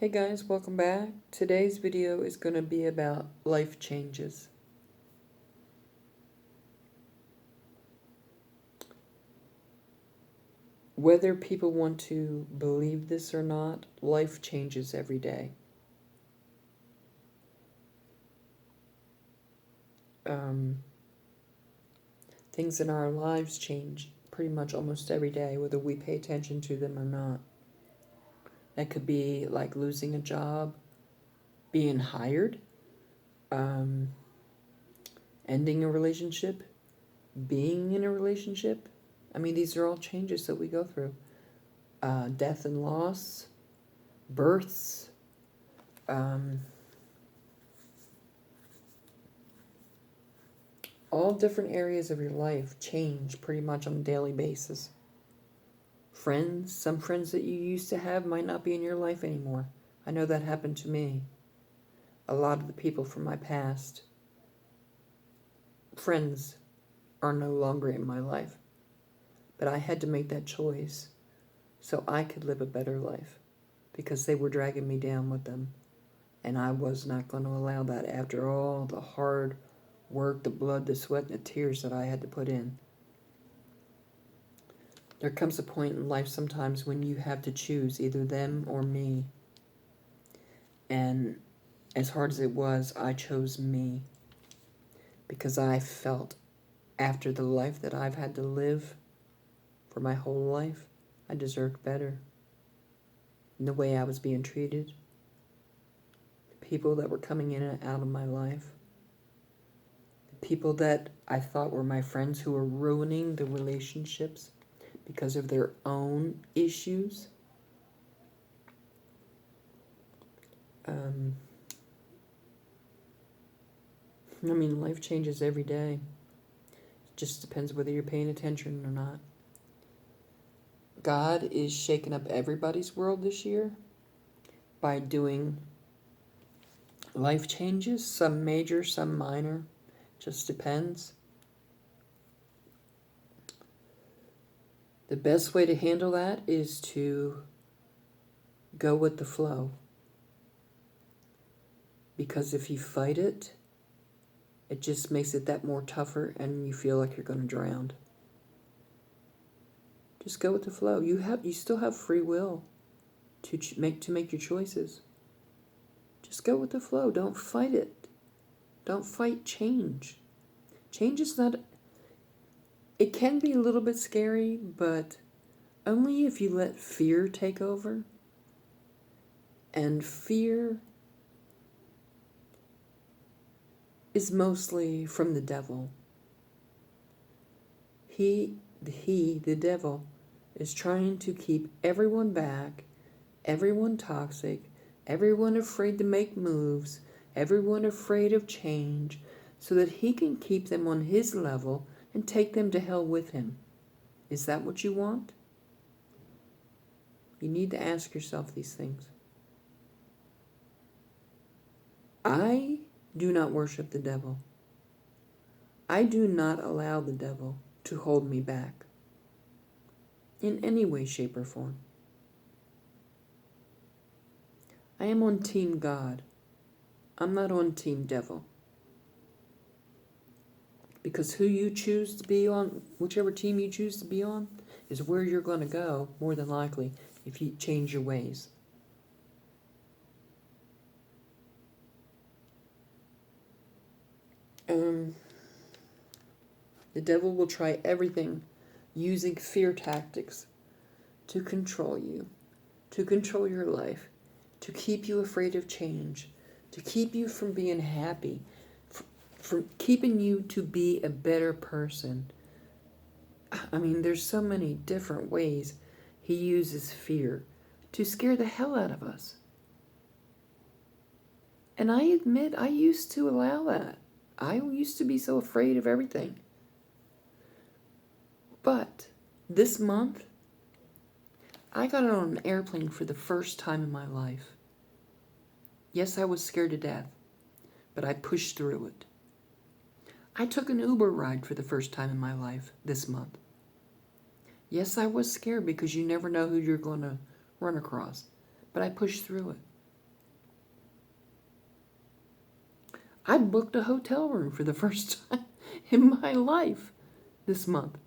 Hey guys, welcome back. Today's video is going to be about life changes. Whether people want to believe this or not, life changes every day. Things in our lives change pretty much almost every day, whether we pay attention to them or not. That could be like losing a job, being hired, ending a relationship, being in a relationship. I mean, these are all changes that we go through. Death and loss, births, all different areas of your life change pretty much on a daily basis. Friends, some friends that you used to have might not be in your life anymore. I know that happened to me. A lot of the people from my past, friends, are no longer in my life. But I had to make that choice so I could live a better life because they were dragging me down with them. And I was not going to allow that after all the hard work, the blood, the sweat, and the tears that I had to put in. There comes a point in life sometimes when you have to choose either them or me. And as hard as it was, I chose me because I felt after the life that I've had to live for my whole life, I deserved better. And the way I was being treated, the people that were coming in and out of my life, the people that I thought were my friends who were ruining the relationships because of their own issues. I mean, life changes every day. It just depends whether you're paying attention or not. God is shaking up everybody's world this year by doing life changes, some major, some minor. Just depends. The best way to handle that is to go with the flow. Because if you fight it, it just makes it that more tougher and you feel like you're going to drown. Just go with the flow. You still have free will to make your choices. Just go with the flow. Don't fight it. Don't fight change. Change is not... It can be a little bit scary, but only if you let fear take over. And fear is mostly from the devil. The devil, is trying to keep everyone back, everyone toxic, everyone afraid to make moves, everyone afraid of change, so that he can keep them on his level and take them to hell with him. Is that what you want? You need to ask yourself these things. I do not worship the devil. I do not allow the devil to hold me back in any way, shape, or form. I am on Team God. I'm not on Team Devil. Because who you choose to be on, whichever team you choose to be on, is where you're going to go, more than likely, if you change your ways. The devil will try everything using fear tactics to control you, to control your life, to keep you afraid of change, to keep you from being happy, from keeping you to be a better person. I mean, there's so many different ways he uses fear to scare the hell out of us. And I admit, I used to allow that. I used to be so afraid of everything. But this month, I got on an airplane for the first time in my life. Yes, I was scared to death, but I pushed through it. I took an Uber ride for the first time in my life this month. Yes, I was scared because you never know who you're going to run across, but I pushed through it. I booked a hotel room for the first time in my life this month.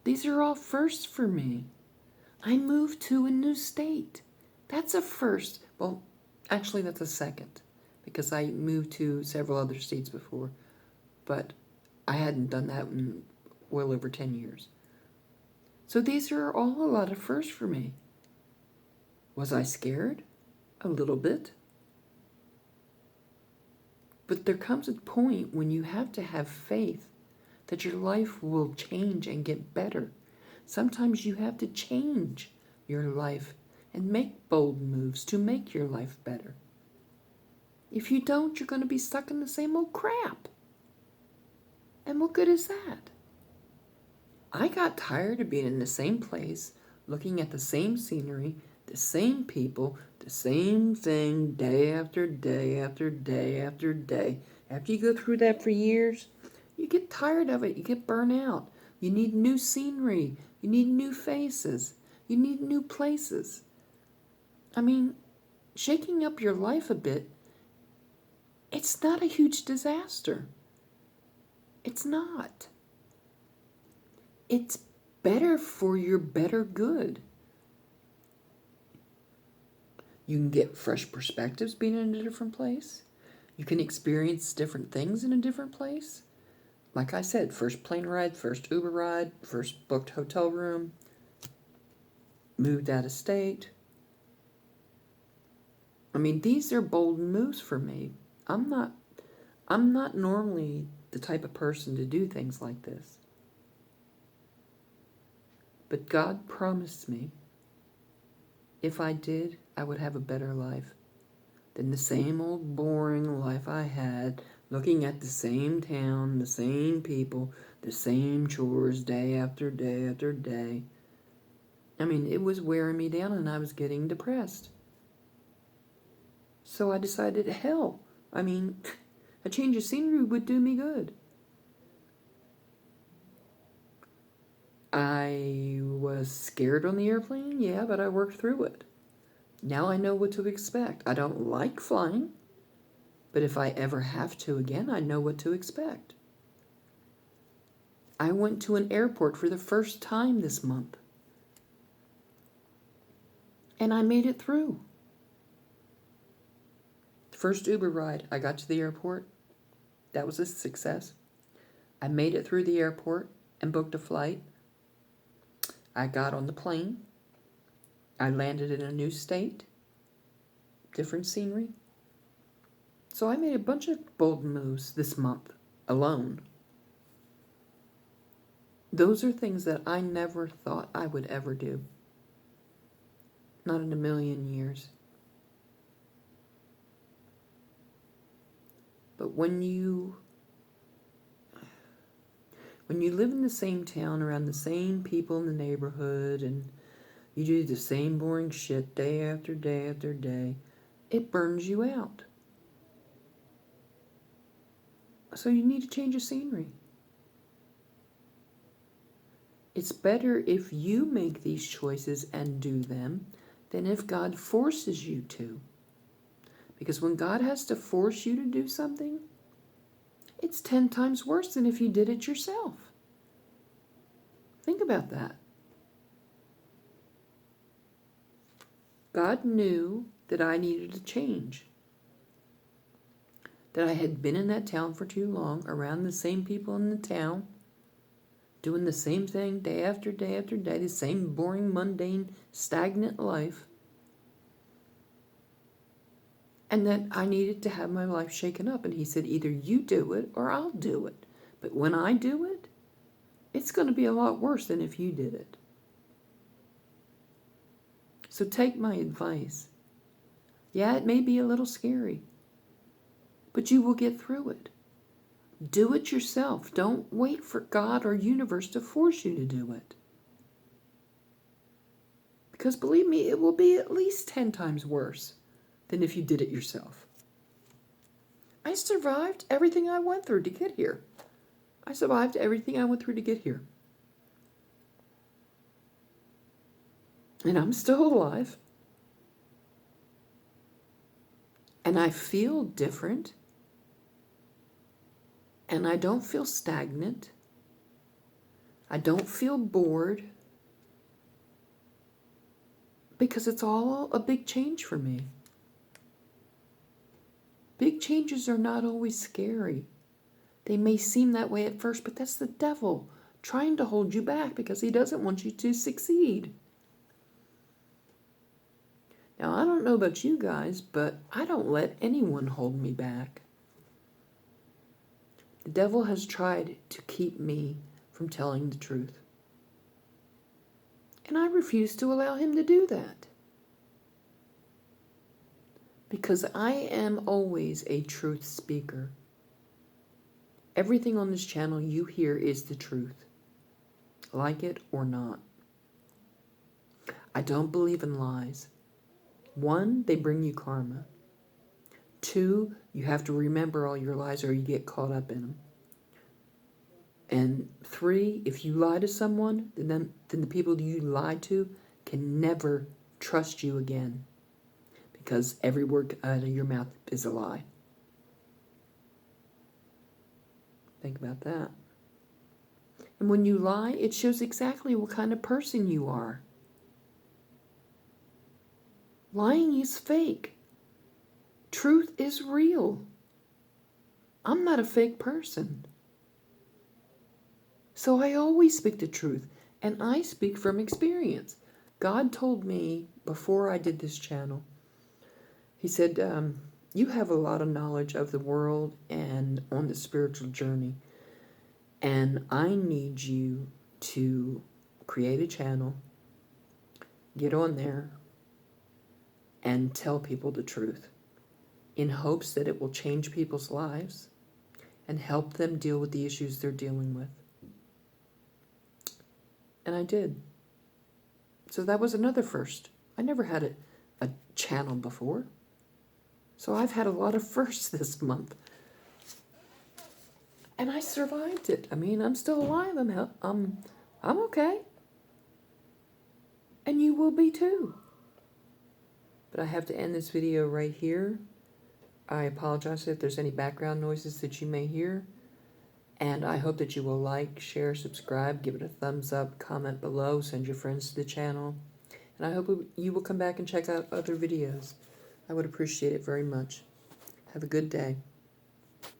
These are all firsts for me. I moved to a new state. That's a first. Well, actually, that's a second because I moved to several other states before, but I hadn't done that in well over 10 years. So these are all a lot of firsts for me. Was I scared? A little bit. But there comes a point when you have to have faith that your life will change and get better. Sometimes you have to change your life and make bold moves to make your life better. If you don't, you're going to be stuck in the same old crap. And what good is that? I got tired of being in the same place, looking at the same scenery, the same people, the same thing day after day after day after day. After you go through that for years, you get tired of it. You get burnt out. You need new scenery. You need new faces. You need new places. I mean, shaking up your life a bit, it's not a huge disaster. It's not. It's better for your better good. You can get fresh perspectives being in a different place. You can experience different things in a different place. Like I said, first plane ride, first Uber ride, first booked hotel room, moved out of state. I mean, these are bold moves for me. I'm not normally the type of person to do things like this. But God promised me if I did, I would have a better life than the same old boring life I had, looking at the same town, the same people, the same chores day after day after day. I mean, it was wearing me down and I was getting depressed. So I decided, hell, I mean, a change of scenery would do me good. I was scared on the airplane, yeah, but I worked through it. Now I know what to expect. I don't like flying, but if I ever have to again, I know what to expect. I went to an airport for the first time this month, and I made it through. The first Uber ride, I got to the airport. That was a success. I made it through the airport and booked a flight. I got on the plane. I landed in a new state, different scenery. So I made a bunch of bold moves this month alone. Those are things that I never thought I would ever do. Not in a million years. But when you live in the same town, around the same people in the neighborhood, and you do the same boring shit day after day after day, it burns you out. So you need to change of scenery. It's better if you make these choices and do them than if God forces you to. Because when God has to force you to do something, it's 10 times worse than if you did it yourself. Think about that. God knew that I needed to change. That I had been in that town for too long, around the same people in the town, doing the same thing day after day after day, the same boring, mundane, stagnant life. And that I needed to have my life shaken up. And he said, either you do it or I'll do it. But when I do it, it's going to be a lot worse than if you did it. So take my advice. Yeah, it may be a little scary, but you will get through it. Do it yourself. Don't wait for God or universe to force you to do it. Because believe me, it will be at least 10 times worse than if you did it yourself. I survived everything I went through to get here. I survived everything I went through to get here. And I'm still alive. And I feel different. And I don't feel stagnant. I don't feel bored. Because it's all a big change for me. Big changes are not always scary. They may seem that way at first, but that's the devil trying to hold you back because he doesn't want you to succeed. Now, I don't know about you guys, but I don't let anyone hold me back. The devil has tried to keep me from telling the truth. And I refuse to allow him to do that. Because I am always a truth speaker. Everything on this channel you hear is the truth. Like it or not. I don't believe in lies. 1, they bring you karma. 2, you have to remember all your lies or you get caught up in them. And 3, if you lie to someone, then the people you lied to can never trust you again. Because every word out of your mouth is a lie. Think about that. And when you lie, it shows exactly what kind of person you are. Lying is fake. Truth is real. I'm not a fake person. So I always speak the truth, and I speak from experience. God told me before I did this channel, he said, you have a lot of knowledge of the world and on the spiritual journey, and I need you to create a channel, get on there, and tell people the truth in hopes that it will change people's lives and help them deal with the issues they're dealing with. And I did. So that was another first. I never had a channel before. So I've had a lot of firsts this month. And I survived it. I mean, I'm still alive. I'm okay. And you will be too. But I have to end this video right here. I apologize if there's any background noises that you may hear. And I hope that you will like, share, subscribe, give it a thumbs up, comment below, send your friends to the channel. And I hope you will come back and check out other videos. I would appreciate it very much. Have a good day.